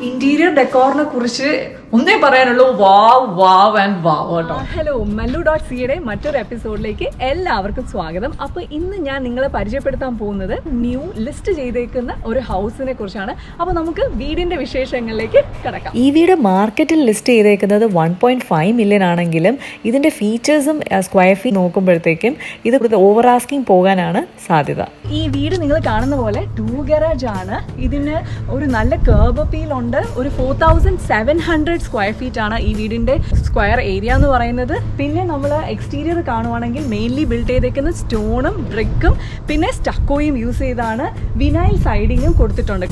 Interior ഡെക്കോറിനെ കുറിച്ച് ഒന്നേ പറയാനുള്ളൂ, വാവ് വാവ് ആൻഡ് വാവ് കേട്ടോ. ഹലോ, mellu.cയുടെ മറ്റൊരു എപ്പിസോഡിലേക്ക് എല്ലാവർക്കും സ്വാഗതം. അപ്പോൾ ഇന്ന് ഞാൻ നിങ്ങളെ പരിചയപ്പെടുത്താൻ പോകുന്നത് ന്യൂ ലിസ്റ്റ് ചെയ്തേക്കുന്ന ഒരു ഹൗസിനെ കുറിച്ചാണ്. അപ്പോൾ നമുക്ക് വീടിന്റെ വിശേഷങ്ങളിലേക്ക് കിടക്കാം. ഈ വീട് മാർക്കറ്റിൽ ലിസ്റ്റ് ചെയ്തേക്കുന്നത് 1.5 മില്യൺ ആണെങ്കിലും ഇതിന്റെ ഫീച്ചേഴ്സും സ്ക്വയർ ഫീറ്റ് നോക്കുമ്പോഴത്തേക്കും ഇത് ഓവർ ആസ്കിങ് പോകാനാണ് സാധ്യത. ഈ വീട് നിങ്ങൾ കാണുന്ന പോലെ 2 ഗരാജ് ആണ്. ഇതിന് ഒരു നല്ല കർബ് അപ്പീൽ ഉണ്ട്. ഒരു 4700 സ്ക്വയർ ഫീറ്റ് ആണ് ഈ വീടിന്റെ സ്ക്വയർ ഏരിയ എന്ന് പറയുന്നത്. പിന്നെ നമ്മൾ എക്സ്റ്റീരിയർ കാണുവാണെങ്കിൽ മെയിൻലി ബിൽഡ് ചെയ്തേക്കുന്ന സ്റ്റോണും ബ്രിക്കും പിന്നെ സ്റ്റക്കോയും യൂസ് ചെയ്താണ്. വിനൈൽ സൈഡിങ്ങും കൊടുത്തിട്ടുണ്ട്.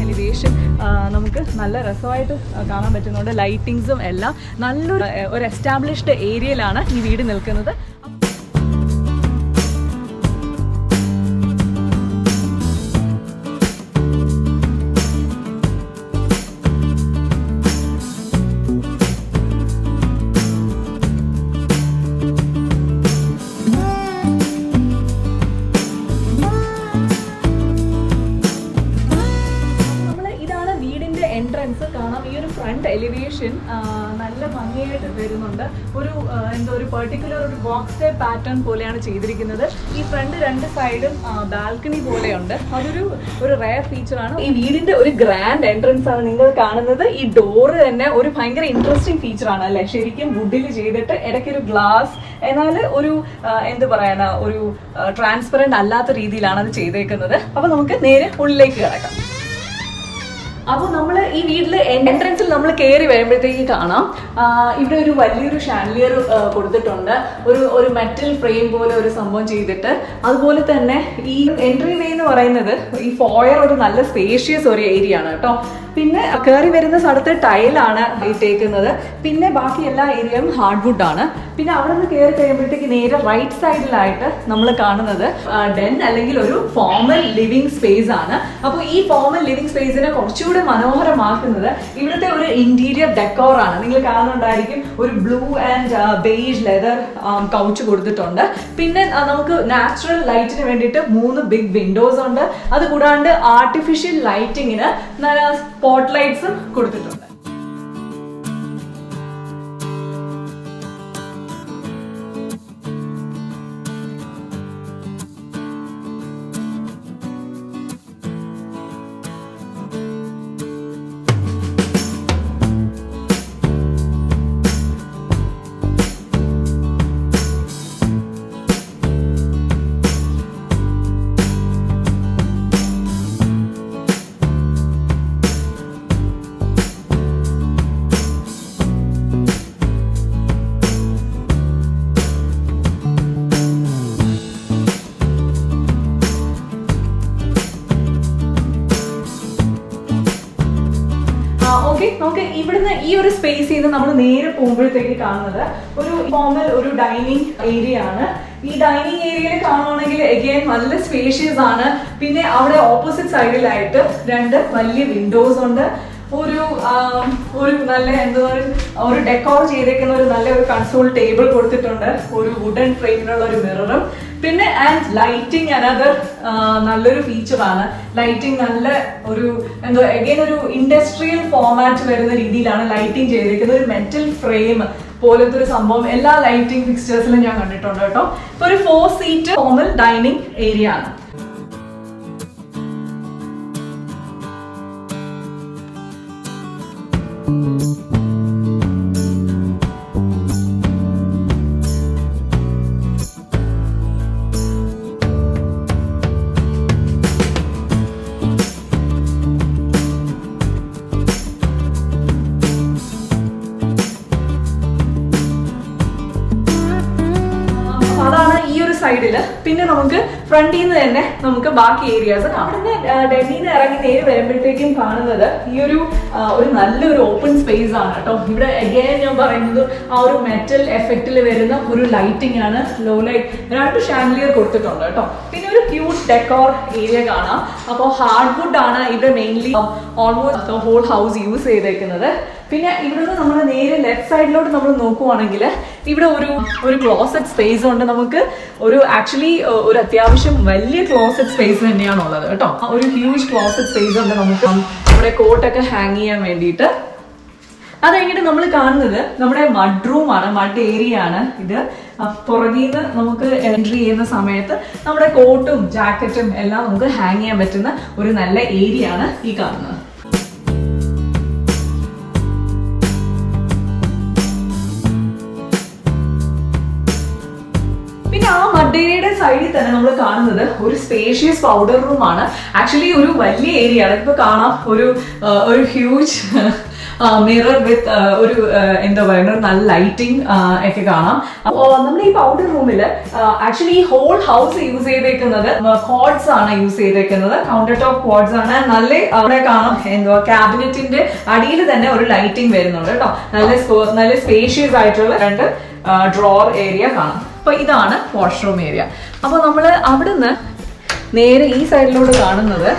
എലിവേഷൻ നമുക്ക് നല്ല രസമായിട്ട് കാണാൻ പറ്റുന്നുണ്ട്. ലൈറ്റിങ്സും എല്ലാം നല്ലൊരു ഒരു എസ്റ്റാബ്ലിഷ്ഡ് ഏരിയയിലാണ് ഈ വീട് നിൽക്കുന്നത്. എൻട്രൻസ് കാണാം. ഈ ഒരു ഫ്രണ്ട് എലിവേഷൻ നല്ല ഭംഗിയായിട്ട് വരുന്നുണ്ട്. ഒരു പെർട്ടിക്കുലർ ഒരു ബോക്സ് ടൈപ്പ് പാറ്റേൺ പോലെയാണ് ചെയ്തിരിക്കുന്നത്. ഈ ഫ്രണ്ട് 2 സൈഡും ബാൽക്കണി പോലെയുണ്ട്. ഒരു റെയർ ഫീച്ചറാണ്. ഈ വീടിന്റെ ഒരു ഗ്രാൻഡ് എൻട്രൻസ് ആണ് നിങ്ങൾ കാണുന്നത്. ഈ ഡോറ് തന്നെ ഒരു ഭയങ്കര ഇൻട്രസ്റ്റിംഗ് ഫീച്ചറാണ് അല്ലെ. ശരിക്കും വുഡിൽ ചെയ്തിട്ട് ഇടയ്ക്കൊരു ഗ്ലാസ്, എന്നാൽ ഒരു എന്ത് പറയാനാ, ഒരു ട്രാൻസ്പെറന്റ് അല്ലാത്ത രീതിയിലാണ് അത് ചെയ്തേക്കുന്നത്. അപ്പൊ നമുക്ക് നേരെ ഉള്ളിലേക്ക് കിടക്കാം. അപ്പോൾ നമ്മൾ ഈ വീട്ടിൽ എൻട്രൻസിൽ നമ്മൾ കയറി വരുമ്പോഴത്തേക്ക് കാണാം ഇവിടെ ഒരു വലിയൊരു ഷാൻലിയർ കൊടുത്തിട്ടുണ്ട്. ഒരു മെറ്റൽ ഫ്രെയിം പോലെ ഒരു സംഭവം ചെയ്തിട്ട്, അതുപോലെ തന്നെ ഈ എൻട്രി വേ എന്ന് പറയുന്നത് ഈ ഫോയർ ഒരു നല്ല സ്പേഷ്യസ് ഒരു ഏരിയ ആണ് കേട്ടോ. പിന്നെ കയറി വരുന്ന സ്ഥലത്ത് ടൈലാണ് ഇട്ടേക്കുന്നത്. പിന്നെ ബാക്കി എല്ലാ ഏരിയയും ഹാർഡ്വുഡ് ആണ്. പിന്നെ അവിടെ നിന്ന് കയറി കഴിയുമ്പോഴത്തേക്ക് നേരെ റൈറ്റ് സൈഡിലായിട്ട് നമ്മൾ കാണുന്നത് ഡെൻ അല്ലെങ്കിൽ ഒരു ഫോമൽ ലിവിങ് സ്പേസ് ആണ്. അപ്പോൾ ഈ ഫോമൽ ലിവിങ് സ്പേസിനെ കുറച്ചുകൂടെ മനോഹരമാക്കുന്നത് ഇവിടുത്തെ ഒരു ഇന്റീരിയർ ഡെക്കോർ ആണ്. നിങ്ങൾ കാണുന്നുണ്ടായിരിക്കും, ഒരു blue and beige leather couch കൊടുത്തിട്ടുണ്ട്. പിന്നെ നമുക്ക് നാച്ചുറൽ ലൈറ്റിന് വേണ്ടിയിട്ട് 3 ബിഗ് വിൻഡോസ് ഉണ്ട്. അതുകൂടാണ്ട് ആർട്ടിഫിഷ്യൽ ലൈറ്റിങ്ങിന് സ്പോട്ട് ലൈറ്റ്സും കൊടുത്തിട്ടുണ്ട്. നമുക്ക് ഇവിടുന്ന് ഈ ഒരു സ്പേസിൽ നിന്ന് നമ്മൾ നേരെ പോകുമ്പോഴത്തേക്ക് കാണുന്നത് ഒരു ഫോമൽ ഒരു ഡൈനിങ് ഏരിയ ആണ്. ഈ ഡൈനിങ് ഏരിയയിൽ കാണുവാണെങ്കിൽ അഗൈൻ നല്ല സ്പേഷ്യസ് ആണ്. പിന്നെ അവിടെ ഓപ്പോസിറ്റ് സൈഡിലായിട്ട് 2 വലിയ വിൻഡോസ് ഉണ്ട്. ഒരു നല്ല എന്താ പറയുക, ഒരു ഡെക്കോർ ചെയ്തേക്കുന്ന ഒരു നല്ല ഒരു കൺസോൾ ടേബിൾ കൊടുത്തിട്ടുണ്ട്. ഒരു വുഡൻ ഫ്രെയിമിലുള്ള ഒരു മിററും. പിന്നെ ആൻഡ് ലൈറ്റിംഗ് അനദർ നല്ലൊരു ഫീച്ചറാണ്. ലൈറ്റിംഗ് നല്ല ഒരു ഇൻഡസ്ട്രിയൽ ഫോമാറ്റ് വരുന്ന രീതിയിലാണ് ലൈറ്റിംഗ് ചെയ്തിരിക്കുന്നത്. ഒരു മെറ്റൽ ഫ്രെയിം പോലത്തെ ഒരു സംഭവം എല്ലാ ലൈറ്റിംഗ് ഫിക്സ്ചേഴ്സിലും ഞാൻ കണ്ടിട്ടുണ്ട് കേട്ടോ. ഇപ്പൊ ഒരു 4 സീറ്റ് ഫോമൽ ഡൈനിങ് ഏരിയ ആണ്. സൈഡില് പിന്നെ നമുക്ക് ഫ്രണ്ടിൽ നിന്ന് തന്നെ നമുക്ക് ബാക്കി ഏരിയാസ് കാണാം. ഡെന്നിൽ നിന്ന് ഇറങ്ങി നേരെ വരുമ്പോഴത്തേക്കും കാണുന്നത് ഈ ഒരു നല്ലൊരു ഓപ്പൺ സ്പേസ് ആണ് കേട്ടോ. ഇവിടെ അഗൈൻ ഞാൻ പറയുന്നത് ആ ഒരു മെറ്റൽ എഫക്റ്റിൽ വരുന്ന ഒരു ലൈറ്റിംഗ് ആണ്. ലോ ലൈറ്റ് 2 ഷാൻഡിലിയർ കൊടുത്തിട്ടുണ്ട് കേട്ടോ. പിന്നെ ഒരു ക്യൂട്ട് ഡെക്കോർ ഏരിയ കാണാം. അപ്പോൾ ഹാർഡ് വുഡ് ആണ് ഇവിടെ mainly almost whole house use ചെയ്തേക്കുന്നത്. പിന്നെ ഇവിടുന്ന് നമ്മൾ നേരെ ലെഫ്റ്റ് സൈഡിലോട്ട് നമ്മൾ നോക്കുവാണെങ്കിൽ ഇവിടെ ഒരു ക്ലോസറ്റ് സ്പേസ് ഉണ്ട്. നമുക്ക് ആക്ച്വലി ഒരു അത്യാവശ്യം വലിയ ക്ലോസറ്റ് സ്പേസ് തന്നെയാണ് ഉള്ളത് കേട്ടോ. ഒരു ഹ്യൂജ് ക്ലോസറ്റ് സ്പേസ് ഉണ്ട് നമുക്ക് നമ്മുടെ കോട്ടൊക്കെ ഹാങ് ചെയ്യാൻ വേണ്ടിയിട്ട്. അത് കഴിഞ്ഞിട്ട് നമ്മൾ കാണുന്നത് നമ്മുടെ മഡ് റൂമാണ്, മഡ് ഏരിയ ആണ് ഇത്. പുറകിൽ നിന്ന് നമുക്ക് എൻട്രി ചെയ്യുന്ന സമയത്ത് നമ്മുടെ കോട്ടും ജാക്കറ്റും എല്ലാം നമുക്ക് ഹാങ് ചെയ്യാൻ പറ്റുന്ന ഒരു നല്ല ഏരിയ ആണ് ഈ കാണുന്നത്. പിന്നെ ആ മഡേരിയുടെ സൈഡിൽ തന്നെ നമ്മൾ കാണുന്നത് ഒരു സ്പേഷ്യസ് പൗഡർ റൂം ആണ്. ആക്ച്വലി ഒരു വലിയ ഏരിയ ആണ്. ഇപ്പൊ കാണാം ഒരു ഹ്യൂജ് മിറർ വിത്ത് ഒരു എന്താ പറയുക നല്ല ലൈറ്റിംഗ് ഒക്കെ കാണാം. അപ്പോൾ നമ്മൾ ഈ പൗഡർ റൂമിൽ ആക്ച്വലി ഈ ഹോൾ ഹൗസ് യൂസ് ചെയ്തേക്കുന്നത് ക്വാഡ്സ് ആണ് യൂസ് ചെയ്തേക്കുന്നത്. കൗണ്ടർ ടോപ്പ് ക്വാഡ്സ് ആണ്. നല്ല അവിടെ കാണാം എന്തുവാ ക്യാബിനറ്റിന്റെ അടിയിൽ തന്നെ ഒരു ലൈറ്റിംഗ് വരുന്നുണ്ട് കേട്ടോ. നല്ല സ്പേഷ്യസ് ആയിട്ടുള്ള 2 ഡ്രോർ ഏരിയ കാണാം. അപ്പൊ ഇതാണ് വാഷ്റൂം ഏരിയ. അപ്പൊ നമ്മൾ അവിടുന്ന് നേരെ ഈ സൈഡിലോട്ട് കാണുന്നത്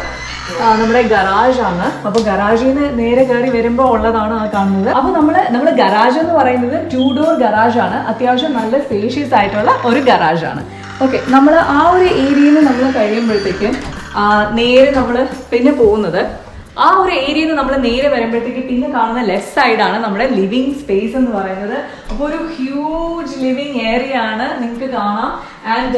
നമ്മുടെ ഗറാജ് ആണ്. അപ്പൊ ഗറാജിൽ നിന്ന് നേരെ കയറി വരുമ്പോൾ ഉള്ളതാണ് ആ കാണുന്നത്. അപ്പൊ നമ്മള് ഗറാജ് എന്ന് പറയുന്നത് 2 ഡോർ ഗറാജ് ആണ്. അത്യാവശ്യം നല്ല സ്പേഷ്യസ് ആയിട്ടുള്ള ഒരു ഗറാജ് ആണ്. ഓക്കെ, നമ്മൾ ആ ഒരു ഏരിയയിൽ നമ്മൾ കഴിയുമ്പോഴത്തേക്കും നേരെ നമ്മൾ പിന്നെ പോകുന്നത് ആ ഒരു ഏരിയയിൽ നിന്ന് നമ്മൾ നേരെ വരുമ്പോഴത്തേക്ക് പിന്നെ കാണുന്ന ലെഫ്റ്റ് സൈഡാണ് നമ്മുടെ ലിവിങ് സ്പേസ് എന്ന് പറയുന്നത്. അപ്പോൾ ഒരു ഹ്യൂജ് ലിവിങ് ഏരിയ ആണ് നിങ്ങൾക്ക് കാണാം. ആൻഡ്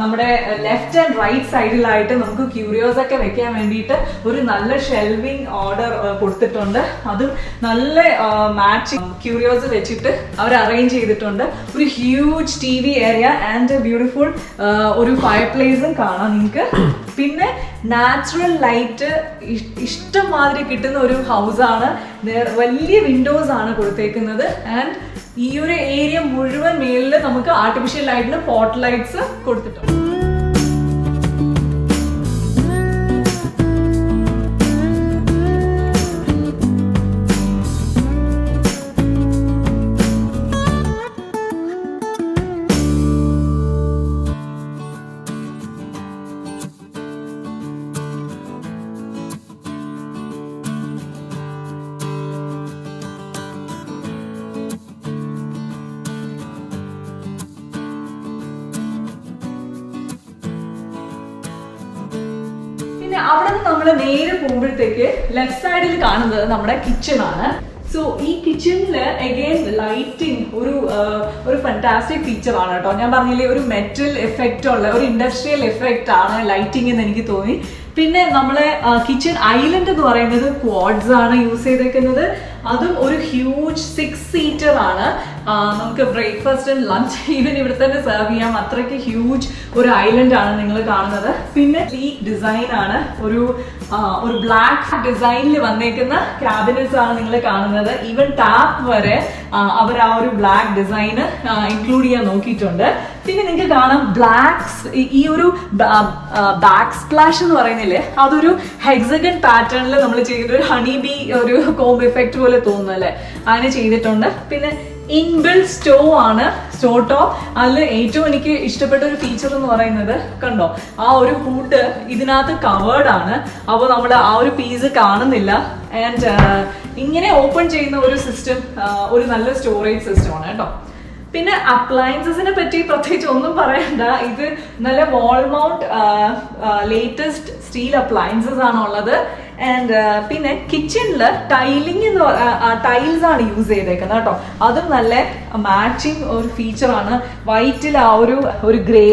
നമ്മുടെ ലെഫ്റ്റ് ആൻഡ് റൈറ്റ് സൈഡിലായിട്ട് നമുക്ക് ക്യൂരിയോസ് ഒക്കെ വെക്കാൻ വേണ്ടിയിട്ട് ഒരു നല്ല ഷെൽവിങ് ഓർഡർ കൊടുത്തിട്ടുണ്ട്. അതും നല്ല മാച്ചിങ് ക്യൂരിയോസ് വെച്ചിട്ട് അവർ അറേഞ്ച് ചെയ്തിട്ടുണ്ട്. ഒരു huge TV area and beautiful ഒരു ഫയർ പ്ലേസും കാണാം നിങ്ങൾക്ക്. പിന്നെ നാച്ചുറൽ ലൈറ്റ് ഇഷ്ടംമാതിരി കിട്ടുന്ന ഒരു ഹൗസാണ്. വലിയ വിൻഡോസ് ആണ് കൊടുത്തേക്കുന്നത്. ആൻഡ് ഈ ഒരു ഏരിയ മുഴുവൻ മേളിൽ നമുക്ക് ആർട്ടിഫിഷ്യൽ ലൈറ്റിന് പോട്ട് ലൈറ്റ്സ് കൊടുത്തിട്ടുണ്ട്. അവിടെ നിന്ന് നമ്മൾ നേരെ പോകുമ്പോഴത്തേക്ക് ലെഫ്റ്റ് സൈഡിൽ കാണുന്നത് നമ്മുടെ കിച്ചൺ ആണ്. സോ ഈ കിച്ചണിൽ അഗെയിൻ ലൈറ്റിംഗ് ഒരു ഫാന്റാസ്റ്റിക് ഫീച്ചർ ആണ് കേട്ടോ. ഞാൻ പറഞ്ഞില്ലേ ഒരു മെറ്റൽ എഫക്റ്റ് ഉള്ള ഒരു ഇൻഡസ്ട്രിയൽ എഫക്റ്റ് ആണ് ലൈറ്റിംഗ് എന്ന് എനിക്ക് തോന്നി. പിന്നെ നമ്മളെ കിച്ചൺ ഐലൻഡ് എന്ന് പറയുന്നത് ക്വാഡ്സ് ആണ് യൂസ് ചെയ്തേക്കുന്നത്. അതും ഒരു ഹ്യൂജ് 6 സീറ്റർ ആണ്. നമുക്ക് ബ്രേക്ക്ഫാസ്റ്റ് ആൻഡ് ലഞ്ച് ഈവൻ ഇവിടെ തന്നെ സെർവ് ചെയ്യാം. അത്രയ്ക്ക് ഹ്യൂജ് ഒരു ഐലൻഡ് ആണ് നിങ്ങൾ കാണുന്നത്. പിന്നെ ഈ ഡിസൈൻ ആണ് ഒരു ബ്ലാക്ക് ഡിസൈനിൽ വന്നേക്കുന്ന ക്യാബിനറ്റ്സ് ആണ് നിങ്ങൾ കാണുന്നത്. ഈവൻ ടാപ്പ് വരെ അവർ ആ ഒരു ബ്ലാക്ക് ഡിസൈൻ ഇൻക്ലൂഡ് ചെയ്യാൻ നോക്കിയിട്ടുണ്ട്. പിന്നെ നിങ്ങൾക്ക് കാണാം ഈ ഒരു ബാക്ക് സ്പ്ലാഷ് എന്ന് പറയുന്നില്ലേ, അതൊരു ഹെക്സഗൺ പാറ്റേണിൽ നമ്മൾ ചെയ്തിട്ട് ഒരു ഹണി ബി ഒരു കോംബ് എഫക്റ്റ് പോലെ തോന്നുന്നല്ലേ, അങ്ങനെ ചെയ്തിട്ടുണ്ട്. പിന്നെ ഇൻബിൽറ്റ് സ്റ്റോവ് ആണ്, സ്റ്റോവ് ടോപ്പ്. അതിൽ ഏറ്റവും എനിക്ക് ഇഷ്ടപ്പെട്ട ഒരു ഫീച്ചർ എന്ന് പറയുന്നത് കണ്ടോ, ആ ഒരു ഹുഡ് ഇതിനകത്ത് കവേർഡ് ആണ്. അപ്പോൾ നമ്മൾ ആ ഒരു പീസ് കാണുന്നില്ല. ആൻഡ് ഇങ്ങനെ ഓപ്പൺ ചെയ്യുന്ന ഒരു സിസ്റ്റം ഒരു നല്ല സ്റ്റോറേജ് സിസ്റ്റമാണ് കേട്ടോ. പിന്നെ അപ്ലയൻസസിനെ പറ്റി പ്രത്യേകിച്ച് ഒന്നും പറയണ്ട. ഇത് നല്ല wall mount latest steel appliances ആണ് ഉള്ളത്. ആൻഡ് പിന്നെ കിച്ചണില് ടൈൽസ് ആണ് യൂസ് ചെയ്തേക്കുന്നത് കേട്ടോ. അതും നല്ല മാച്ചിങ് ഒരു ഫീച്ചറാണ്. വൈറ്റിൽ ആ ഒരു ഗ്രേ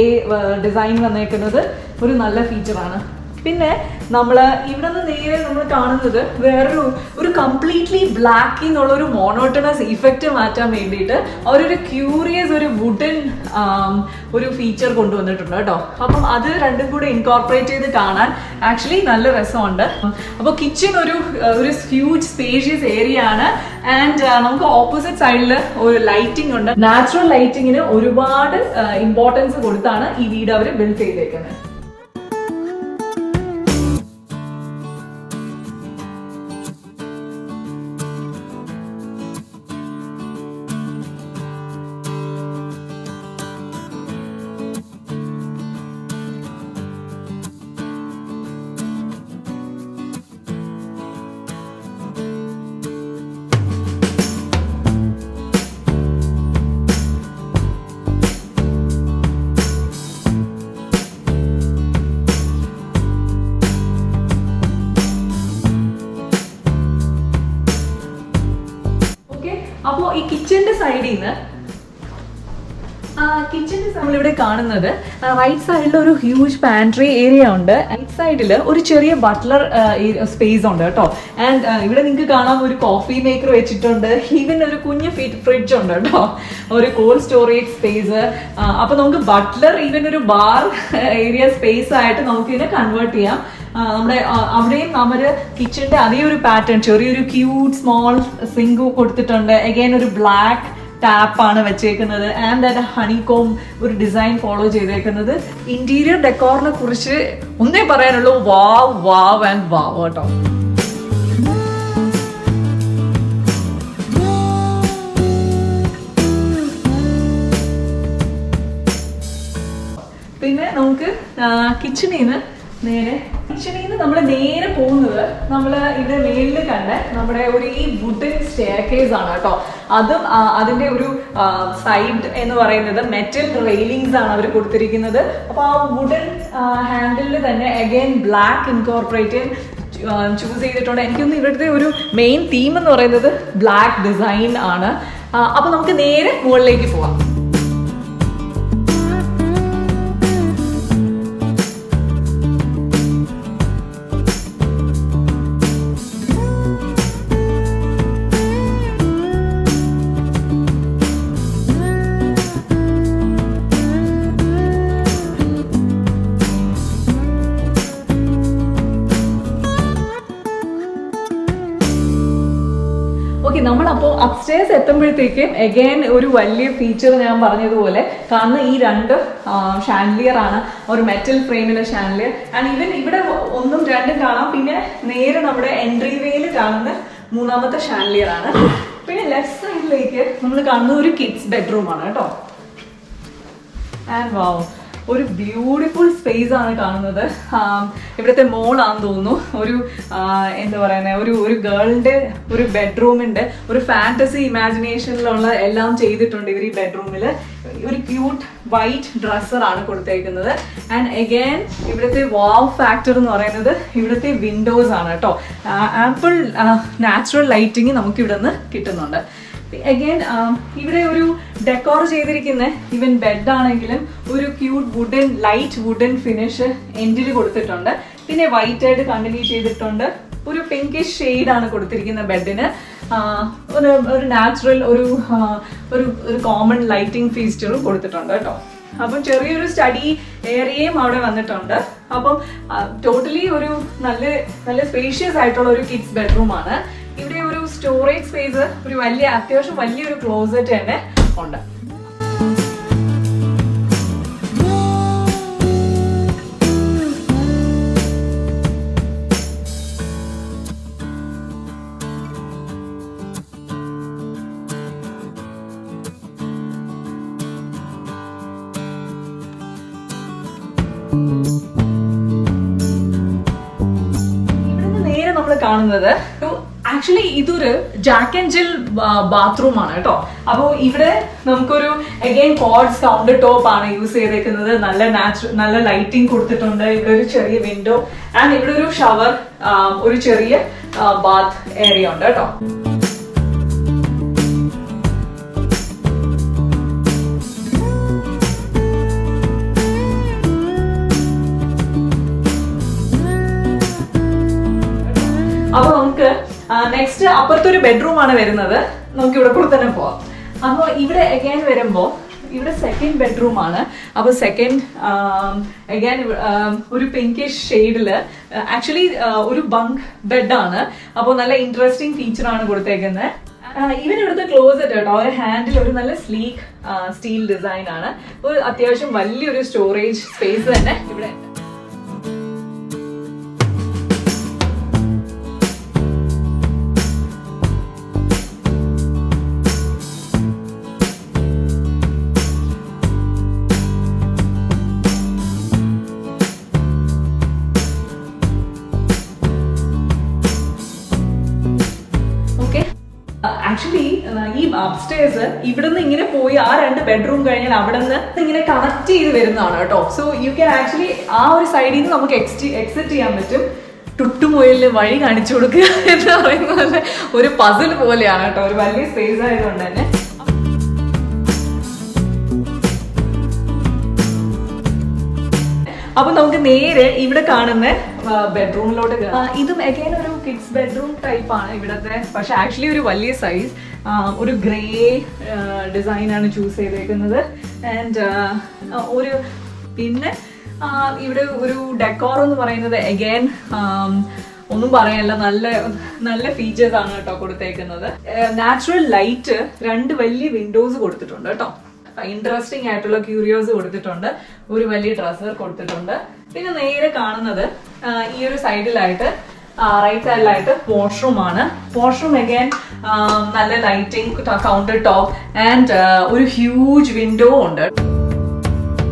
ഡിസൈൻ വന്നേക്കുന്നത് ഒരു നല്ല ഫീച്ചറാണ്. പിന്നെ നമ്മൾ ഇവിടെ നിന്ന് നേരെ നമ്മൾ കാണുന്നത് വേറൊരു കംപ്ലീറ്റ്ലി ബ്ലാക്ക് എന്നുള്ള ഒരു മോണോട്ടണസ് ഇഫക്റ്റ് മാറ്റാൻ വേണ്ടിയിട്ട് അവരൊരു ക്യൂറിയസ് ഒരു വുഡൻ ഒരു ഫീച്ചർ കൊണ്ടുവന്നിട്ടുണ്ട് കേട്ടോ. അപ്പം അത് രണ്ടും കൂടെ ഇൻകോർപ്പറേറ്റ് ചെയ്ത് കാണാൻ ആക്ച്വലി നല്ല രസമുണ്ട്. അപ്പോൾ കിച്ചൺ ഒരു ഹ്യൂജ് സ്പേഷ്യസ് ഏരിയ ആണ്. ആൻഡ് നമുക്ക് ഓപ്പോസിറ്റ് സൈഡിൽ ഒരു ലൈറ്റിംഗ് ഉണ്ട്. നാച്ചുറൽ ലൈറ്റിങ്ങിന് ഒരുപാട് ഇമ്പോർട്ടൻസ് കൊടുത്താണ് ഈ വീട് അവർ ബിൽഡ് ചെയ്തേക്കുന്നത്. നമ്മളിവിടെ കാണുന്നത് റൈറ്റ് സൈഡിൽ ഒരു ഹ്യൂജ് പാൻട്രി ഏരിയ ഉണ്ട്. റൈറ്റ് സൈഡിൽ ഒരു ചെറിയ ബട്ട്ലർ സ്പേസ് ഉണ്ട് കേട്ടോ. ആൻഡ് ഇവിടെ നിങ്ങൾക്ക് കാണാം ഒരു കോഫി മേക്കർ വെച്ചിട്ടുണ്ട്. ഈവൻ ഒരു കുഞ്ഞ് ഫ്രിഡ്ജ് ഉണ്ട് കേട്ടോ, ഒരു കോൾഡ് സ്റ്റോറേജ് സ്പേസ്. അപ്പൊ നമുക്ക് ബട്ട്ലർ ഈവൻ ഒരു ബാർ ഏരിയ സ്പേസ് ആയിട്ട് നമുക്ക് ഇതിനെ കൺവേർട്ട് ചെയ്യാം. നമ്മുടെ അവിടെയും അവര് കിച്ചണിന്റെ അതേ ഒരു പാറ്റേൺ, ചെറിയൊരു ക്യൂട്ട് സ്മോൾ സിങ്ക് കൊടുത്തിട്ടുണ്ട്. അഗൈൻ ഒരു ബ്ലാക്ക് ടാപ്പാണ് വെച്ചേക്കുന്നത്. ആൻഡ് ദാറ്റ് ഹണികോം ഒരു ഡിസൈൻ ഫോളോ ചെയ്തേക്കുന്നത്. ഇന്റീരിയർ ഡെക്കോറിനെ കുറിച്ച് ഒന്നേ പറയാനുള്ളൂ, വാവ് വാവ് ആൻഡ് വാവ് കേട്ടോ. പിന്നെ നമുക്ക് കിച്ചണിൽ നിന്ന് നമ്മൾ നേരെ പോകുന്നത് നമ്മൾ ഇവിടെ മേലിൽ കണ്ട നമ്മുടെ ഒരു ഈ വുഡൻ സ്റ്റെയർ കേസ് ആണ് കേട്ടോ. അതും അതിന്റെ ഒരു സൈഡ് എന്ന് പറയുന്നത് മെറ്റൽ റെയിലിങ്സ് ആണ് അവർ കൊടുത്തിരിക്കുന്നത്. അപ്പൊ ആ വുഡൻ ഹാൻഡിലിൽ തന്നെ അഗൈൻ ബ്ലാക്ക് ഇൻകോർപ്പറേറ്റ് ചൂസ് ചെയ്തിട്ടുണ്ട്. എനിക്കൊന്ന് ഇവിടുത്തെ ഒരു മെയിൻ തീം എന്ന് പറയുന്നത് ബ്ലാക്ക് ഡിസൈൻ ആണ്. അപ്പൊ നമുക്ക് നേരെ മുകളിലേക്ക് പോവാം. നമ്മളപ്പോൾ അപ്സ്റ്റേഴ്സ് എത്തുമ്പോഴത്തേക്കും അഗൈൻ ഒരു വലിയ ഫീച്ചർ ഞാൻ പറഞ്ഞതുപോലെ കാണുന്ന ഈ രണ്ട് ഷാൻഡിലിയർ ആണ്, ഒരു മെറ്റൽ ഫ്രെയിമിലെ ഷാൻഡിലിയർ. ആൻഡ് ഈവൻ ഇവിടെ 1 ഉം 2 ഉം കാണാം. പിന്നെ നേരെ നമ്മുടെ എൻട്രി വേയിൽ കാണുന്ന 3ാമത്തെ ഷാൻഡിലിയർ ആണ്. പിന്നെ ലെഫ്റ്റ് സൈഡിലേക്ക് നമ്മൾ കാണുന്നത് ഒരു കിഡ്സ് ബെഡ്റൂം ആണ് കേട്ടോ. ആൻഡ് വാവ്, ഒരു ബ്യൂട്ടിഫുൾ സ്പേസ് ആണ് കാണുന്നത്. ഇവിടുത്തെ മോളാണെന്ന് തോന്നുന്നു. ഒരു എന്താ പറയുന്നത്, ഒരു ഗേളിന്റെ ഒരു ബെഡ്റൂമിന്റെ ഒരു ഫാന്റസി ഇമാജിനേഷനിലുള്ള എല്ലാം ചെയ്തിട്ടുണ്ട് ഇവർ ഈ ബെഡ്റൂമിൽ. ഒരു ക്യൂട്ട് വൈറ്റ് ഡ്രസ്സർ ആണ് കൊടുത്തേക്കുന്നത്. ആൻഡ് അഗൈൻ ഇവിടുത്തെ വാവ് ഫാക്ടർ എന്ന് പറയുന്നത് ഇവിടുത്തെ വിൻഡോസ് ആണ് കേട്ടോ. ആമ്പിൾ നാച്ചുറൽ ലൈറ്റിങ് നമുക്ക് ഇവിടെ നിന്ന് കിട്ടുന്നുണ്ട്. അഗൈൻ ഇവിടെ ഒരു ഡെക്കോർ ചെയ്തിരിക്കുന്ന ഈവൻ ബെഡ് ആണെങ്കിലും ഒരു cute wooden light wooden finish എൻഡിൽ കൊടുത്തിട്ടുണ്ട്. പിന്നെ വൈറ്റ് ആയിട്ട് കണ്ടിന്യൂ ചെയ്തിട്ടുണ്ട്. ഒരു പിങ്കിഷ് ഷെയ്ഡ് ആണ് കൊടുത്തിരിക്കുന്ന ബെഡിന്. ഒരു നാച്ചുറൽ ഒരു കോമൺ ലൈറ്റിംഗ് ഫീച്ചറും കൊടുത്തിട്ടുണ്ട് കേട്ടോ. അപ്പം ചെറിയൊരു സ്റ്റഡി ഏരിയയും അവിടെ വന്നിട്ടുണ്ട്. അപ്പം ടോട്ടലി ഒരു നല്ല സ്പേഷ്യസ് ആയിട്ടുള്ള ഒരു കിഡ്സ് ബെഡ്റൂം ആണ്. ഇവിടെ ഒരു സ്റ്റോറേജ് സ്പേസ്, ഒരു അത്യാവശ്യം വലിയൊരു ക്ലോസറ്റ് തന്നെ ഉണ്ട്. ഇവിടുന്ന് നേരെ നമ്മൾ കാണുന്നത് ആക്ച്വലി ഇതൊരു ജാക്ക് ആൻഡ് ജിൽ ബാത്റൂം ആണ് കേട്ടോ. അപ്പോൾ ഇവിടെ നമുക്കൊരു അഗൈൻ കോഡ്സ് കൗണ്ടർ ടോപ്പ് ആണ് യൂസ് ചെയ്തേക്കുന്നത്. നല്ല ലൈറ്റിംഗ് കൊടുത്തിട്ടുണ്ട്. ഇവിടെ ഒരു ചെറിയ വിൻഡോ ആൻഡ് ഇവിടെ ഒരു ഷവർ, ഒരു ചെറിയ ബാത്ത് ഏരിയ ഉണ്ട് കേട്ടോ. അപ്പൊ നമുക്ക് നെക്സ്റ്റ് അപ്പുറത്തൊരു ബെഡ്റൂം ആണ് വരുന്നത്. നമുക്ക് ഇവിടെ കൂടെ തന്നെ പോവാം. അപ്പോൾ ഇവിടെ അഗൈൻ വരുമ്പോൾ ഇവിടെ സെക്കൻഡ് ബെഡ്റൂം ആണ്. അപ്പോൾ സെക്കൻഡ് അഗൈൻ ഒരു പിങ്കിഷ് ഷെയ്ഡില് ആക്ച്വലി ഒരു ബങ്ക് ബെഡാണ്. അപ്പോൾ നല്ല ഇൻട്രസ്റ്റിംഗ് ഫീച്ചർ ആണ് കൊടുത്തേക്കുന്നത്. ഈവൻ ഇവിടുത്തെ ക്ലോസറ്റ് കേട്ടോ, ഒരു ഹാൻഡിൽ ഒരു നല്ല സ്ലീക്ക് സ്റ്റീൽ ഡിസൈൻ ആണ്. ഒരു അത്യാവശ്യം വലിയൊരു സ്റ്റോറേജ് സ്പേസ് തന്നെ ഇവിടെ. ആക്ച്വലി ഈ അപ്സ്റ്റേഴ്സ് ഇവിടുന്ന് ഇങ്ങനെ പോയി ആ 2 ബെഡ്റൂം കഴിഞ്ഞാൽ അവിടെ നിന്ന് ഇങ്ങനെ കണക്ട് ചെയ്ത് വരുന്നതാണ് കേട്ടോ. സോ യു ക്യാൻ ആക്ച്വലി ആ ഒരു സൈഡിൽ നിന്ന് നമുക്ക് എക്സിറ്റ് ചെയ്യാൻ പറ്റും. ടുട്ടുമുയലിന് വഴി കാണിച്ചു കൊടുക്കുക എന്ന് പറയുന്നത് ഒരു പസിൽ പോലെയാണ് കേട്ടോ. ഒരു വലിയ സ്പേസ് ആയതുകൊണ്ട് തന്നെ അപ്പൊ നമുക്ക് നേരെ ഇവിടെ കാണുന്ന ബെഡ്റൂമിലോട്ട് ഇതും അഗൈൻ ഒരു കിഡ്സ് ബെഡ്റൂം ടൈപ്പ് ആണ് ഇവിടത്തെ. പക്ഷെ ആക്ച്വലി ഒരു വലിയ സൈസ്, ഒരു ഗ്രേ ഡിസൈനാണ് ചൂസ് ചെയ്തേക്കുന്നത്. ആൻഡ് ഒരു പിന്നെ ഇവിടെ ഒരു ഡെക്കോർ എന്ന് പറയുന്നത് അഗൈൻ ഒന്നും പറയാനില്ല, നല്ല നല്ല ഫീച്ചേഴ്സ് ആണ് കേട്ടോ കൊടുത്തേക്കുന്നത്. നാച്ചുറൽ ലൈറ്റ്, 2 വലിയ വിൻഡോസ് കൊടുത്തിട്ടുണ്ട് കേട്ടോ. ഇൻട്രസ്റ്റിംഗ് ആയിട്ടുള്ള ക്യൂരിയോസ് കൊടുത്തിട്ടുണ്ട്. ഒരു വലിയ ഡ്രസ്സർ കൊടുത്തിട്ടുണ്ട്. പിന്നെ നേരെ കാണുന്നത് ഈ ഒരു സൈഡിലായിട്ട് റൈറ്റ് സൈഡിലായിട്ട് വാഷ്റൂം ആണ്. വാഷ്റൂം അഗൈൻ നല്ല ലൈറ്റിംഗ്, കൗണ്ടർ ടോപ്പ് ആൻഡ് ഒരു ഹ്യൂജ് വിൻഡോ ഉണ്ട്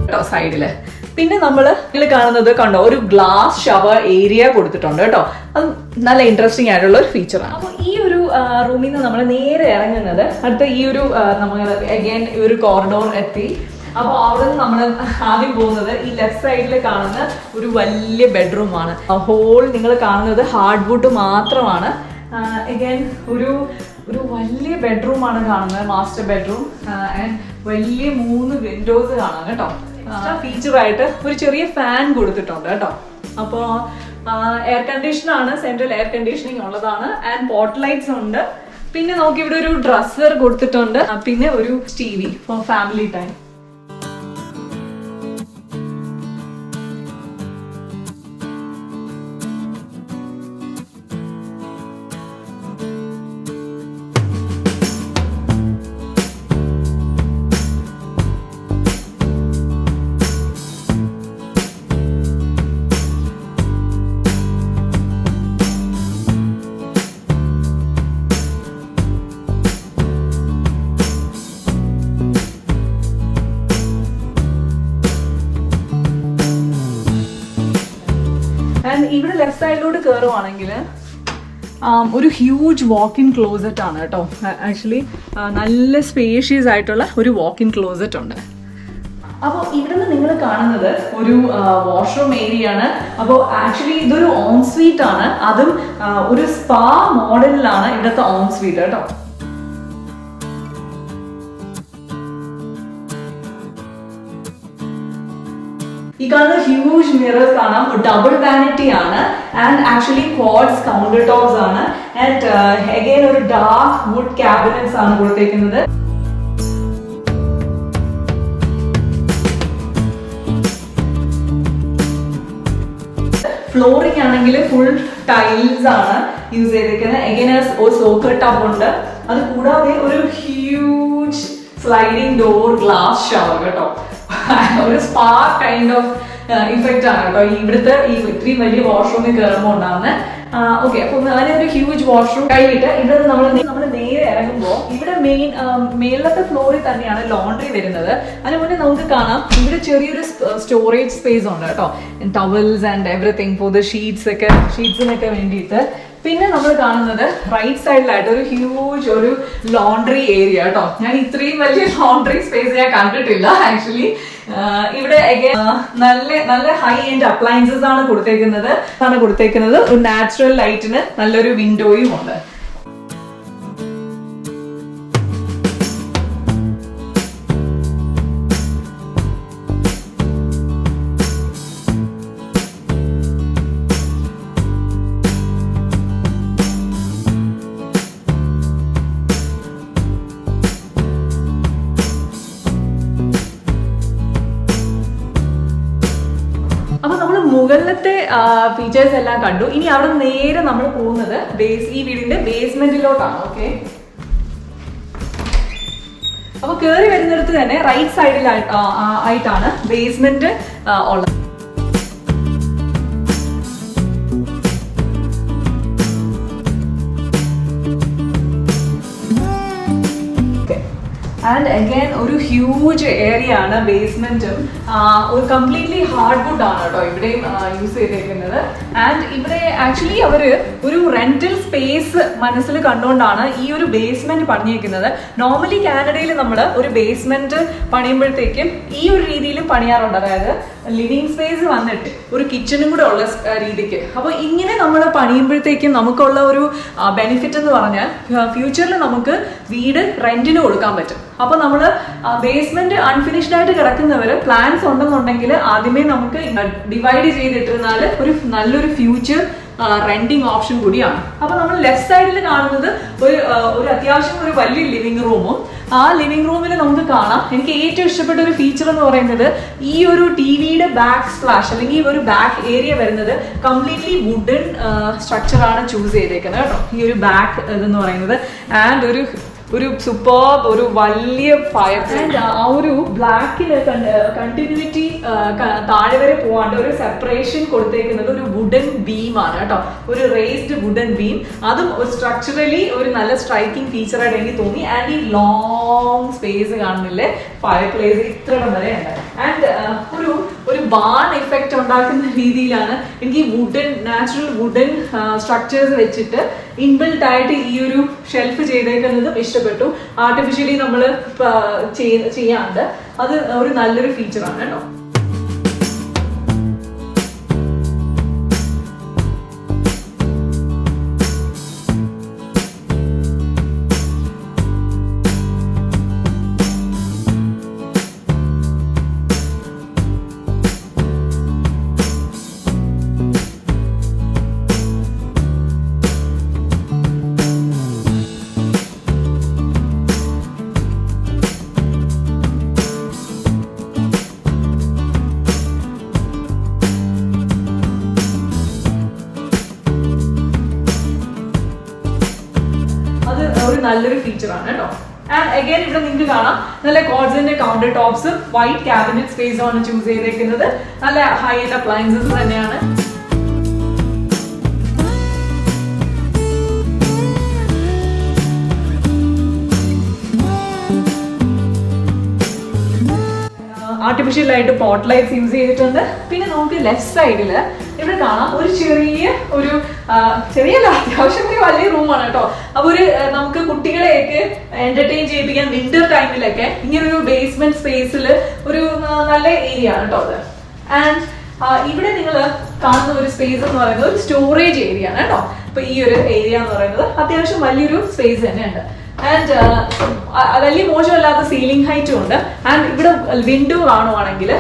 കേട്ടോ സൈഡില്. പിന്നെ ഇതിൽ കാണുന്നത് കണ്ടോ, ഒരു ഗ്ലാസ് ഷവർ ഏരിയ കൊടുത്തിട്ടുണ്ട് കേട്ടോ. അത് നല്ല ഇൻട്രസ്റ്റിംഗ് ആയിട്ടുള്ള ഒരു ഫീച്ചറാണ്. അപ്പോൾ ഈ ഒരു റൂമിൽ നിന്ന് നമ്മൾ നേരെ ഇറങ്ങുന്നത് അടുത്ത ഈ ഒരു നമ്മൾ അഗൈൻ ഈ ഒരു കോറിഡോർ എത്തി. അപ്പോൾ അവിടെ നിന്ന് നമ്മൾ ആദ്യം പോകുന്നത് ഈ ലെഫ്റ്റ് സൈഡിൽ കാണുന്ന ഒരു വലിയ ബെഡ്റൂം ആണ്. ഹോൾ നിങ്ങൾ കാണുന്നത് ഹാർഡ് വുഡ് മാത്രമാണ്. അഗൈൻ ഒരു വലിയ ബെഡ്റൂം ആണ് കാണുന്നത്, മാസ്റ്റർ ബെഡ്റൂം. ആൻഡ് വലിയ 3 വിൻഡോസ് കാണാം കേട്ടോ. ഫീച്ചറായിട്ട് ഒരു ചെറിയ ഫാൻ കൊടുത്തിട്ടുണ്ട് കേട്ടോ. അപ്പോൾ എയർ കണ്ടീഷണർ ആണ്, സെൻട്രൽ എയർ കണ്ടീഷനിങ് ഉള്ളതാണ്. ആൻഡ് പോർട്ട് ലൈറ്റ്സ് ഉണ്ട്. പിന്നെ നമുക്ക് ഇവിടെ ഒരു ഡ്രസ്സർ കൊടുത്തിട്ടുണ്ട്. പിന്നെ ഒരു ടിവി ഫോർ ഫാമിലി ടൈം. ഇവിടെ ലെഫ്റ്റ് സൈഡിലോട്ട് കയറുവാണെങ്കിൽ ഒരു ഹ്യൂജ് വാക്ക് ഇൻ ക്ലോസറ്റ് ആണ് കേട്ടോ. ആക്ച്വലി നല്ല സ്പേഷ്യസ് ആയിട്ടുള്ള ഒരു വാക്ക് ഇൻ ക്ലോസറ്റ് ഉണ്ട്. അപ്പോൾ ഇവിടെ നിന്ന് നിങ്ങൾ കാണുന്നത് ഒരു വാഷ്റൂം ഏരിയ ആണ്. അപ്പോൾ ആക്ച്വലി ഇതൊരു ഓൺ സ്വീറ്റ് ആണ്. അതും ഒരു സ്പാ മോഡലിലാണ് ഇവിടുത്തെ ഓൺ സ്വീറ്റ് കേട്ടോ. ഈ കാണുന്ന ഹ്യൂജ് മിറേഴ്സ് കാണാം, ഡബിൾ വാനിറ്റി ആണ്. And actually quads counter tops ആണ്. ആൻഡ് അഗൈൻ ഒരു ഡാർക്ക് വുഡ് ക്യാബിനറ്റ്സ് ആണ് കൊടുത്തേക്കുന്നത്. ഫ്ലോറിംഗ് ആണെങ്കിൽ ഫുൾ ടൈൽസ് ആണ് യൂസ് ചെയ്തിരിക്കുന്നത്. അഗൈൻ ഒരു സോക്കർ ടബ് ഉണ്ട്. അത് കൂടാതെ ഒരു huge sliding door glass shower കേട്ടോ. ഒരു സ്പാ കൈൻഡ് ഓഫ് ഇഫക്റ്റ് ആണ് കേട്ടോ ഇവിടുത്തെ ഈ ഇത്രയും വലിയ വാഷ്റൂമിൽ കയറുമ്പോൾ ഉണ്ടാകുന്നത്. ഓക്കെ, അപ്പൊ അങ്ങനെ ഒരു ഹ്യൂജ് വാഷ്റൂം കഴിഞ്ഞിട്ട് ഇവിടെ നമ്മൾ നേരെ ഇറങ്ങുമ്പോൾ ഇവിടെ മേളത്തെ ഫ്ലോറിൽ തന്നെയാണ് ലോണ്ടറി വരുന്നത്. അതിന് മുന്നേ നമുക്ക് കാണാം ഇവിടെ ചെറിയൊരു സ്റ്റോറേജ് സ്പേസ് ഉണ്ട് കേട്ടോ. Towels and everything for the ഷീറ്റ്സിനൊക്കെ വേണ്ടിയിട്ട്. പിന്നെ നമ്മൾ കാണുന്നത് റൈറ്റ് സൈഡിലായിട്ട് ഒരു ഹ്യൂജ് ഒരു ലോണ്ടറി ഏരിയ കേട്ടോ. ഞാൻ ഇത്രയും വലിയ ലോണ്ടറി സ്പേസ് ഞാൻ കണ്ടിട്ടില്ല ആക്ച്വലി. ഇവിടെ നല്ല ഹൈ എൻഡ് അപ്ലയൻസസ് ആണ് കൊടുത്തേക്കുന്നത്. ഒരു നാച്ചുറൽ ലൈറ്റിന് നല്ലൊരു വിൻഡോയും ഉണ്ട്. മുകളിലത്തെ ഫീച്ചേഴ്സ് എല്ലാം കണ്ടു. ഇനി അവിടെ നേരെ നമ്മൾ പോകുന്നത് ഈ വീടിന്റെ ബേസ്മെന്റിലോട്ടാണ്. ഓക്കെ, അപ്പൊ കയറി വരുന്നിടത്ത് തന്നെ റൈറ്റ് സൈഡിലായിട്ടാണ് ബേസ്മെന്റ് ഉള്ളത്. ആൻഡ് അഗൈൻ ഒരു ഹ്യൂജ് ഏരിയ ആണ് ബേസ്മെന്റും. ഒരു കംപ്ലീറ്റ്ലി ഹാർഡ് വുഡ് ആണ് കേട്ടോ ഇവിടെയും യൂസ് ചെയ്തേക്കുന്നത്. ആൻഡ് ഇവിടെ ആക്ച്വലി അവര് ഒരു റെന്റൽ സ്പേസ് മനസ്സിൽ കണ്ടുകൊണ്ടാണ് ഈ ഒരു ബേസ്മെന്റ് പണിഞ്ഞേക്കുന്നത്. നോർമലി കാനഡയിൽ നമ്മൾ ഒരു ബേസ്മെന്റ് പണിയുമ്പോഴത്തേക്കും ഈ ഒരു രീതിയിലും പണിയാറുണ്ട്. അതായത് ലിവിങ് സ്പേസ് വന്നിട്ട് ഒരു കിച്ചണും കൂടെ ഉള്ള രീതിക്ക്. അപ്പോൾ ഇങ്ങനെ നമ്മൾ പണിയുമ്പോഴത്തേക്കും നമുക്കുള്ള ഒരു ബെനിഫിറ്റ് എന്ന് പറഞ്ഞാൽ ഫ്യൂച്ചറിൽ നമുക്ക് വീട് റെന്റിന് കൊടുക്കാൻ പറ്റും. അപ്പൊ നമ്മൾ ബേസ്മെന്റ് അൺഫിനിഷ്ഡ് ആയിട്ട് കിടക്കുന്നവര് പ്ലാൻസ് ഉണ്ടെന്നുണ്ടെങ്കിൽ ആദ്യമേ നമുക്ക് ഡിവൈഡ് ചെയ്തിട്ടിരുന്നാൽ ഒരു നല്ലൊരു ഫ്യൂച്ചർ റെന്റിങ് ഓപ്ഷൻ കൂടിയാണ്. അപ്പൊ നമ്മൾ ലെഫ്റ്റ് സൈഡിൽ കാണുന്നത് ഒരു അത്യാവശ്യം ഒരു വലിയ ലിവിംഗ് റൂമും, ആ ലിവിംഗ് റൂമിൽ നമുക്ക് കാണാം, എനിക്ക് ഏറ്റവും ഇഷ്ടപ്പെട്ട ഒരു ഫീച്ചർ എന്ന് പറയുന്നത് ഈ ഒരു ടിവിയുടെ ബാക്ക് സ്പ്ലാഷ് അല്ലെങ്കിൽ ഒരു ബാക്ക് ഏരിയ വരുന്നത് കംപ്ലീറ്റ്ലി വുഡൻ സ്ട്രക്ചറാണ് ചൂസ് ചെയ്തേക്കുന്നത് കേട്ടോ. ഈ ഒരു ബാക്ക് ഇതെന്ന് പറയുന്നത് ആൻഡ് ഒരു സൂപ്പർബ് ഒരു വലിയ ഫയർ ആൻഡ് ആ ഒരു ബ്ലാക്കിന് കണ്ടിന്യൂറ്റി താഴെ വരെ പോവാണ്ട് ഒരു സെപ്പറേഷൻ കൊടുത്തേക്കുന്നത് ഒരു വുഡൻ ബീമാണ് കേട്ടോ, ഒരു റേസ്ഡ് വുഡൻ ബീം. അതും സ്ട്രക്ചറലി ഒരു നല്ല സ്ട്രൈക്കിംഗ് ഫീച്ചറായിട്ട് എനിക്ക് തോന്നി. ആൻഡ് ഈ ലോങ് സ്പേസ് കാണുന്നില്ലേ, ഫയർ പ്ലേസ് ഇത്രയും വരെ ഉണ്ട്. ആൻഡ് ഒരു ബാൺ എഫക്റ്റ് ഉണ്ടാക്കുന്ന രീതിയിലാണ് എനിക്ക് വുഡൻ നാച്ചുറൽ വുഡൻ സ്ട്രക്ചേഴ്സ് വെച്ചിട്ട് ഇൻബിൽട്ട് ആയിട്ട് ഈ ഒരു ഷെൽഫ് ചെയ്തേക്കുന്നതും ഇഷ്ടപ്പെട്ടു. ആർട്ടിഫിഷ്യലി നമ്മൾ ചെയ്യാണ്ട് അത് ഒരു നല്ലൊരു ഫീച്ചറാണ് കേട്ടോ. നല്ലൊരു ഫീച്ചറാണ് കേട്ടോ. ആൻഡ് അഗൈൻ ഇവിടെ നിങ്ങൾക്ക് കാണാം നല്ല കോഡ്സിന്റെ counter tops, white cabinet space ആണ് ചൂസ് ചെയ്തേക്കുന്നത്. നല്ല ഹൈ എൻഡ് അപ്ലയൻസസ് തന്നെയാണ്. ആർട്ടിഫിഷ്യൽ ആയിട്ട് പോട്ട് ലൈറ്റ്സ് യൂസ് ചെയ്തിട്ടുണ്ട്. പിന്നെ നമുക്ക് ലെഫ്റ്റ് സൈഡിൽ ഇവിടെ കാണാം ഒരു ചെറിയ അത്യാവശ്യം വലിയ റൂമാണ് കേട്ടോ. അപ്പൊ നമുക്ക് കുട്ടികളെയൊക്കെ എന്റർടൈൻ ചെയ്യിപ്പിക്കാൻ വിന്റർ ടൈമിലൊക്കെ ഇങ്ങനെ ഒരു ബേസ്മെന്റ് സ്പേസിൽ ഒരു നല്ല ഏരിയ ആണ് കേട്ടോ അത്. ആൻഡ് ഇവിടെ നിങ്ങൾ കാണുന്ന ഒരു സ്പേസ് എന്ന് പറയുന്നത് ഒരു സ്റ്റോറേജ് ഏരിയ ആണ് കേട്ടോ. അപ്പൊ ഈ ഒരു ഏരിയ എന്ന് പറയുന്നത് അത്യാവശ്യം വലിയൊരു സ്പേസ് തന്നെയുണ്ട്. ആൻഡ് വലിയ മോശമല്ലാത്ത സീലിംഗ് ഹൈറ്റും ഉണ്ട്. ആൻഡ് ഇവിടെ വിൻഡോ കാണുവാണെങ്കിൽ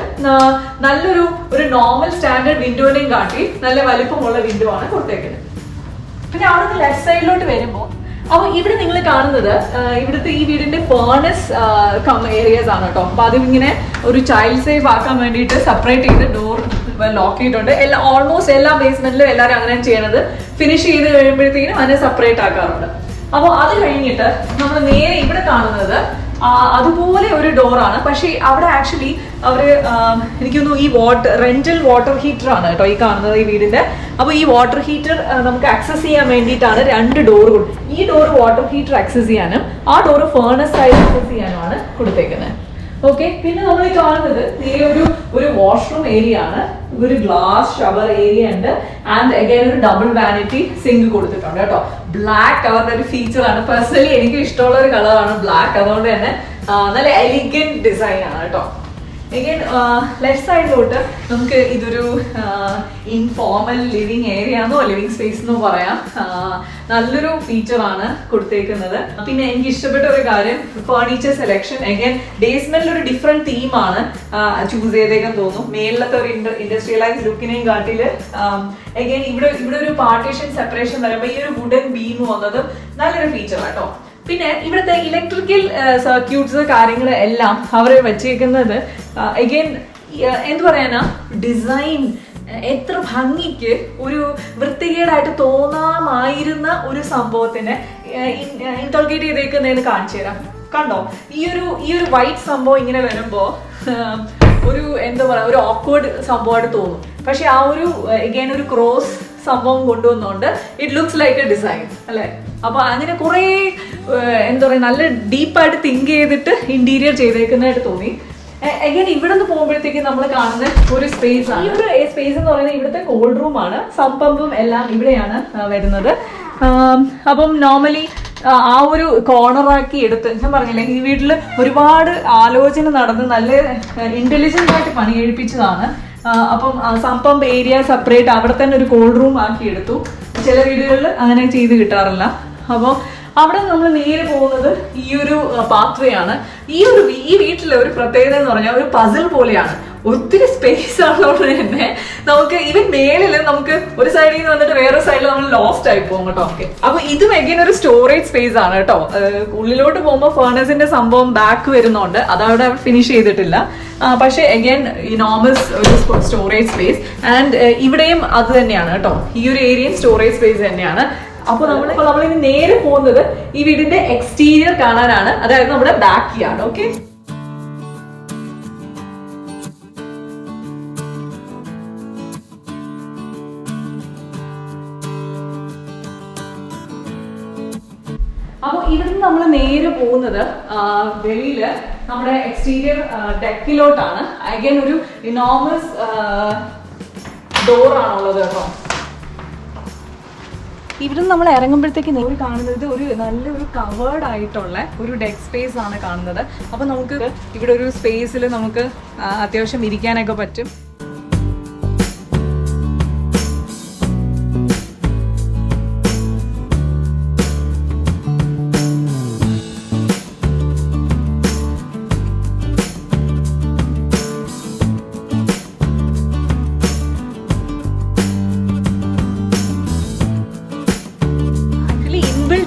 നല്ലൊരു നോർമൽ സ്റ്റാൻഡേർഡ് വിൻഡോനെയും കാട്ടി നല്ല വലിപ്പമുള്ള വിൻഡോ ആണ് കൊടുത്തേക്കുന്നത്. പിന്നെ അവിടുന്ന് ലെഫ്റ്റ് സൈഡിലോട്ട് വരുമ്പോൾ അപ്പൊ ഇവിടെ നിങ്ങൾ കാണുന്നത് ഇവിടുത്തെ ഈ വീടിന്റെ ഫേർണസ് ഏരിയാസ് ആണ് കേട്ടോ. അപ്പൊ അതിങ്ങനെ ഒരു ചൈൽഡ് സേഫ് ആക്കാൻ വേണ്ടിയിട്ട് സെപ്പറേറ്റ് ചെയ്ത് ഡോർ ലോക്ക് ചെയ്തിട്ടുണ്ട്. ഓൾമോസ്റ്റ് എല്ലാ ബേസ്മെന്റിലും എല്ലാവരും അങ്ങനെ ചെയ്യണത്. ഫിനിഷ് ചെയ്ത് കഴിയുമ്പോഴത്തേക്കും അതിനെ സെപ്പറേറ്റ് ആക്കാറുണ്ട്. അപ്പോൾ അത് കഴിഞ്ഞിട്ട് നമ്മൾ നേരെ ഇവിടെ കാണുന്നത് അതുപോലെ ഒരു ഡോറാണ്. പക്ഷേ അവിടെ ആക്ച്വലി എനിക്ക് തോന്നുന്നു ഈ റെന്റൽ വാട്ടർ ഹീറ്റർ ആണ് കേട്ടോ ഈ കാണുന്നത് ഈ വീടിന്റെ. അപ്പോൾ ഈ വാട്ടർ ഹീറ്റർ നമുക്ക് ആക്സസ് ചെയ്യാൻ വേണ്ടിയിട്ടാണ് 2 ഡോർ. ഈ ഡോർ വാട്ടർ ഹീറ്റർ ആക്സസ് ചെയ്യാനും ആ ഡോർ ഫേർണസ് ആയി ആക്സസ് ചെയ്യാനുമാണ് കൊടുത്തേക്കുന്നത്. ഓക്കെ, പിന്നെ നമ്മൾ ഈ കാണുന്നത് ഒരു വാഷ്റൂം ഏരിയ ആണ്. ഒരു ഗ്ലാസ് ഷവർ ഏരിയ ഉണ്ട്. ആൻഡ് അഗൈൻ ഒരു ഡബിൾ വാനിറ്റി സിങ്ക് കൊടുത്തിട്ടുണ്ട് കേട്ടോ. ബ്ലാക്ക് അവരുടെ ഒരു ഫീച്ചർ ആണ്. പേഴ്സണലി എനിക്ക് ഇഷ്ടമുള്ള ഒരു കളറാണ് ബ്ലാക്ക്. അതുകൊണ്ട് തന്നെ നല്ല എലിഗന്റ് ഡിസൈൻ ആണ് കേട്ടോ. അഗൈൻ ലെഫ്റ്റ് സൈഡിലോട്ട് നമുക്ക് ഇതൊരു ഇൻഫോർമൽ ലിവിങ് ഏരിയ എന്നോ ലിവിങ് സ്പേസ് എന്നോ പറയാം. നല്ലൊരു ഫീച്ചറാണ് കൊടുത്തേക്കുന്നത്. പിന്നെ എനിക്ക് ഇഷ്ടപ്പെട്ട ഒരു കാര്യം ഫർണിച്ചർ സെലക്ഷൻ. അഗൈൻ ബേസ്മെന്റിൽ ഒരു ഡിഫറെന്റ് തീമാണ് ചൂസ് ചെയ്തേക്കാൻ തോന്നും. മേളിലത്തെ ഒരു ഇൻഡസ്ട്രിയലൈസ് ലുക്കിനെയും കാട്ടില് അഗൈൻ ഇവിടെ ഒരു പാർട്ടീഷൻ സെപ്പറേഷൻ വരുമ്പോൾ ഈ ഒരു വുഡൻ ബീം വന്നത് നല്ലൊരു ഫീച്ചർ കേട്ടോ. പിന്നെ ഇവിടുത്തെ ഇലക്ട്രിക്കൽ സർക്യൂട്ട്സ് കാര്യങ്ങൾ എല്ലാം അവർ വെച്ചേക്കുന്നത് അഗൈൻ എന്ത് പറയാനാ ഡിസൈൻ എത്ര ഭംഗിക്ക് ഒരു വൃത്തികേടായിട്ട് തോന്നാമായിരുന്ന ഒരു സംഭവത്തിനെ ഇൻകൾക്കേറ്റ് ചെയ്തേക്കുന്നതെന്ന് കാണിച്ചു തരാം. കണ്ടോ, ഈ ഒരു വൈറ്റ് സംഭവം ഇങ്ങനെ വരുമ്പോ ഒരു എന്താ പറയാ ഒരു ഓക്വേർഡ് സംഭവമായിട്ട് തോന്നും. പക്ഷെ ആ അഗൈൻ ഒരു ക്രോസ് സംഭവം കൊണ്ടുവന്നുകൊണ്ട് it looks like a design അല്ലെ. അപ്പൊ അങ്ങനെ കുറെ എന്താ പറയാ നല്ല ഡീപ്പായിട്ട് തിങ്ക് ചെയ്തിട്ട് ഇന്റീരിയർ ചെയ്തേക്കുന്നതായിട്ട് തോന്നി. അഗൈൻ ഇവിടെ നിന്ന് പോകുമ്പോഴത്തേക്ക് നമ്മൾ കാണുന്ന ഒരു സ്പേസ് ആണ്. ഈ ഒരു സ്പേസ് എന്ന് പറയുന്നത് ഇവിടുത്തെ കോൾഡ് റൂം ആണ്. സമ്പമ്പും എല്ലാം ഇവിടെയാണ് വരുന്നത്. അപ്പം നോർമലി ആ ഒരു കോർണറാക്കി എടുത്ത് ഞാൻ പറഞ്ഞില്ലേ ഈ വീട്ടിൽ ഒരുപാട് ആലോചന നടന്ന് നല്ല ഇന്റലിജന്റ് ആയിട്ട് പണി കഴിപ്പിച്ചതാണ്. അപ്പം സമ്പമ്പ് ഏരിയ സെപ്പറേറ്റ് അവിടെ തന്നെ ഒരു കോൾഡ് റൂം ആക്കി എടുത്തു. ചില വീടുകളിൽ അങ്ങനെ ചെയ്ത് കിട്ടാറില്ല. അപ്പോൾ അവിടെ നമ്മൾ നേരെ പോകുന്നത് ഈ ഒരു പാത്വേ ആണ്. ഈ വീട്ടിലെ ഒരു പ്രത്യേകത എന്ന് പറഞ്ഞാൽ ഒരു പസിൽ പോലെയാണ്. ഒത്തിരി സ്പേസ് ആണുള്ളത് തന്നെ നമുക്ക് ഈവൻ മേലില് നമുക്ക് ഒരു സൈഡിൽ നിന്ന് വന്നിട്ട് വേറെ സൈഡിൽ നമ്മൾ ലോസ്റ്റ് ആയി പോകും കേട്ടോ. അപ്പൊ ഇതും എഗൈൻ ഒരു സ്റ്റോറേജ് സ്പേസ് ആണ് കേട്ടോ. ഉള്ളിലോട്ട് പോകുമ്പോൾ ഫർണസിന്റെ സംഭവം ബാക്ക് വരുന്നുണ്ട്, അതവിടെ ഫിനിഷ് ചെയ്തിട്ടില്ല. പക്ഷെ അഗൈൻ ഇനോമസ് ഒരു സ്റ്റോറേജ് സ്പേസ്. ആൻഡ് ഇവിടെയും അത് തന്നെയാണ് കേട്ടോ, ഈ ഒരു ഏരിയയും സ്റ്റോറേജ് സ്പേസ് തന്നെയാണ്. അപ്പൊ നമ്മളിനി നേരെ പോകുന്നത് ഈ വീടിന്റെ എക്സ്റ്റീരിയർ കാണാനാണ്, അതായത് നമ്മുടെ ബാക്ക് യാർഡ്. ഓക്കെ, അപ്പോൾ ഇവിടുന്ന് നമ്മൾ നേരെ പോകുന്നത് വെളിയില് നമ്മുടെ എക്സ്റ്റീരിയർ ഡെക്കിലോട്ടാണ്. അഗൈൻ ഒരു ഇനോമസ് ഡോറാണുള്ളത് കേട്ടോ. ഇവിടെ നമ്മൾ ഇറങ്ങുമ്പോഴത്തേക്ക് നിങ്ങൾ കാണുന്നത് ഒരു നല്ലൊരു കവേർഡ് ആയിട്ടുള്ള ഒരു ഡെക്ക് സ്പേസ് ആണ് കാണുന്നത്. അപ്പോൾ നമുക്ക് ഇവിടെ ഒരു സ്പേസിൽ നമുക്ക് അത്യാവശ്യം ഇരിക്കാനൊക്കെ പറ്റും.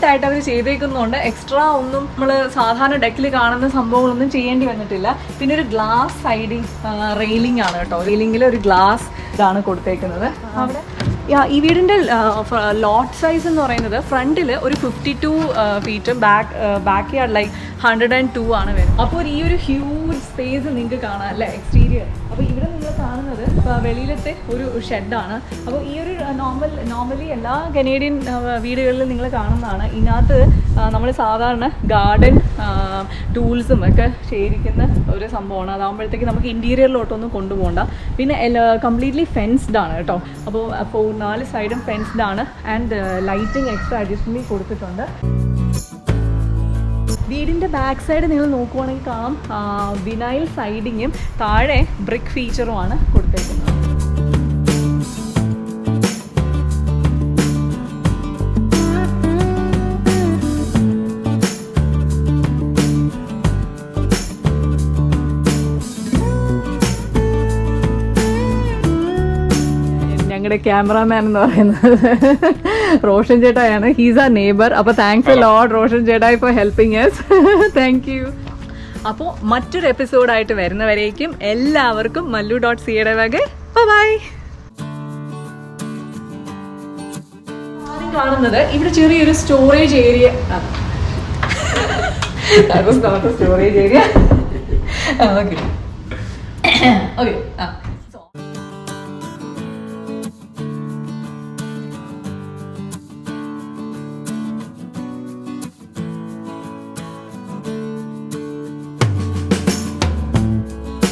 ആയിട്ട് അവർ ചെയ്തേക്കുന്നുണ്ട്. എക്സ്ട്രാ ഒന്നും നമ്മൾ സാധാരണ ഡെക്കിൽ കാണുന്ന സംഭവങ്ങളൊന്നും ചെയ്യേണ്ടി വന്നിട്ടില്ല. പിന്നെ ഒരു ഗ്ലാസ് സൈഡിങ് റെയിലിംഗ് ആണ് കേട്ടോ. റെയിലിംഗിൽ ഒരു ഗ്ലാസ് ഇതാണ് കൊടുത്തേക്കുന്നത്. അവിടെ ഈ വീടിൻ്റെ ലോട്ട് സൈസ് എന്ന് പറയുന്നത് ഫ്രണ്ടിൽ ഒരു 52 ഫീറ്റും ബാക്ക് യാർഡ് ലൈക്ക് 102 ആണ് വരുന്നത്. അപ്പോൾ ഈ ഒരു ഹ്യൂജ് സ്പേസ് നിങ്ങൾക്ക് കാണാം അല്ലേ, എക്സ്റ്റീരിയർ. അപ്പോൾ ഇവിടെ നിങ്ങൾ കാണുന്നത് വെളിയിലത്തെ ഒരു ഷെഡാണ്. അപ്പോൾ ഈ ഒരു നോർമലി എല്ലാ കനേഡിയൻ വീടുകളിലും നിങ്ങൾ കാണുന്നതാണ്. ഇതിനകത്ത് നമ്മൾ സാധാരണ ഗാർഡൻ ടൂൾസും ഒക്കെ ശേഖരിക്കുന്ന ഒരു സംഭവമാണ്. അതാകുമ്പോഴത്തേക്ക് നമുക്ക് ഇൻറ്റീരിയറിലോട്ടൊന്നും കൊണ്ടുപോകണ്ട. പിന്നെ കംപ്ലീറ്റ്ലി ഫെൻസ്ഡ് ആണ് കേട്ടോ. അപ്പോൾ 4 സൈഡും ഫെൻസ്ഡ് ആണ്. ആൻഡ് ലൈറ്റിംഗ് എക്സ്ട്രാ അഡീഷണലി കൊടുത്തിട്ടുണ്ട്. വീടിൻ്റെ ബാക്ക് സൈഡ് നിങ്ങൾ നോക്കുവാണെങ്കിൽ കാണാം വിനൈൽ സൈഡിങ്ങും താഴെ ബ്രിക്ക് ഫീച്ചറുമാണ് കൊടുത്തേക്കുന്നത്. ഞങ്ങളുടെ ക്യാമറാമാൻ എന്ന് പറയുന്നത് റോഷൻ ചേട്ടായാണ്. ഹീസ് ആ നെയ്ബർ. അപ്പോൾ താങ്ക്സ് എ ലോട്ട് റോഷൻ ചേട്ടായി for helping us. Thank you. അപ്പോൾ മറ്റൊരു എപ്പിസോഡായിട്ട് വരുന്നവരേക്കും എല്ലാവർക്കും mallu.ca വക ബൈ. ആദ്യം കാണുന്നത് ഇവിടെ ചെറിയൊരു storage area. Storage area okay.